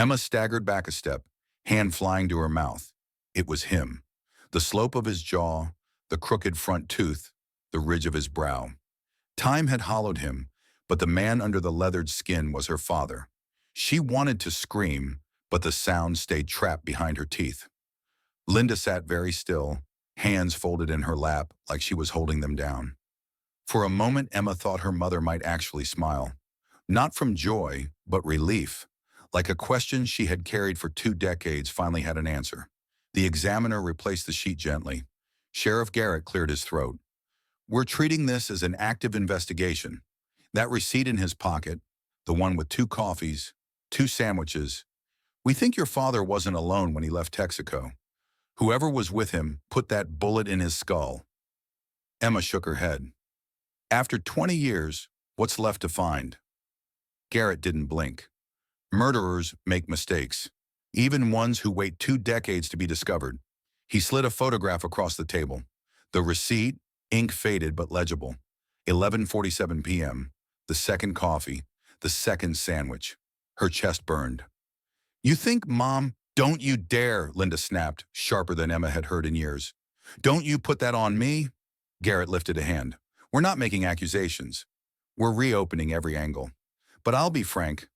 Emma staggered back a step, hand flying to her mouth. It was him. The slope of his jaw, the crooked front tooth, the ridge of his brow. Time had hollowed him, but the man under the leathered skin was her father. She wanted to scream, but the sound stayed trapped behind her teeth. Linda sat very still, hands folded in her lap like she was holding them down. For a moment, Emma thought her mother might actually smile. Not from joy, but relief. Like a question she had carried for 2 decades finally had an answer. The examiner replaced the sheet gently. Sheriff Garrett cleared his throat. "We're treating this as an active investigation. That receipt in his pocket, the one with 2 coffees, 2 sandwiches. We think your father wasn't alone when he left Texaco. Whoever was with him put that bullet in his skull." Emma shook her head. "After 20 years, what's left to find?" Garrett didn't blink. Murderers make mistakes, even ones who wait 2 decades to be discovered. He slid a photograph across the table. The receipt, ink faded but legible. 11:47 p.m., the second coffee, the second sandwich. Her chest burned. "You think, Mom?" "Don't you dare," Linda snapped, sharper than Emma had heard in years. "Don't you put that on me?" Garrett lifted a hand. "We're not making accusations. We're reopening every angle. But I'll be frank,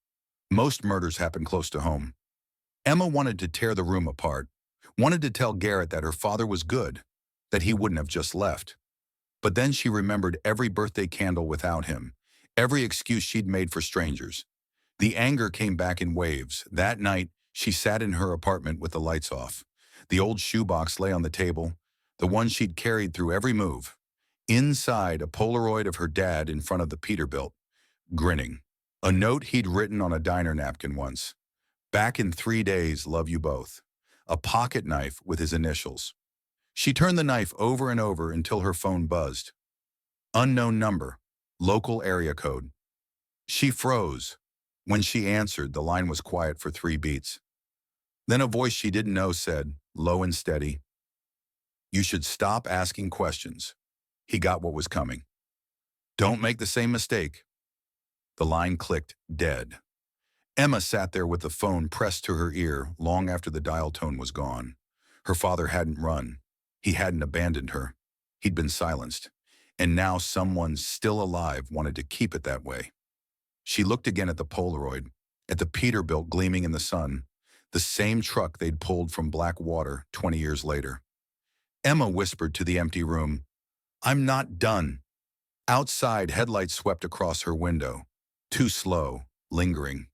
most murders happen close to home." Emma wanted to tear the room apart, wanted to tell Garrett that her father was good, that he wouldn't have just left. But then she remembered every birthday candle without him, every excuse she'd made for strangers. The anger came back in waves. That night, she sat in her apartment with the lights off. The old shoebox lay on the table, the one she'd carried through every move. Inside, a Polaroid of her dad in front of the Peterbilt, grinning. A note he'd written on a diner napkin once. "Back in 3 days, love you both." A pocket knife with his initials. She turned the knife over and over until her phone buzzed. Unknown number, local area code. She froze. When she answered, the line was quiet for 3 beats. Then a voice she didn't know said, low and steady, "You should stop asking questions." He got what was coming. "Don't make the same mistake." The line clicked, dead. Emma sat there with the phone pressed to her ear long after the dial tone was gone. Her father hadn't run. He hadn't abandoned her. He'd been silenced. And now someone still alive wanted to keep it that way. She looked again at the Polaroid, at the Peterbilt gleaming in the sun, the same truck they'd pulled from black water 20 years later. Emma whispered to the empty room, "I'm not done." Outside, headlights swept across her window, too slow, lingering.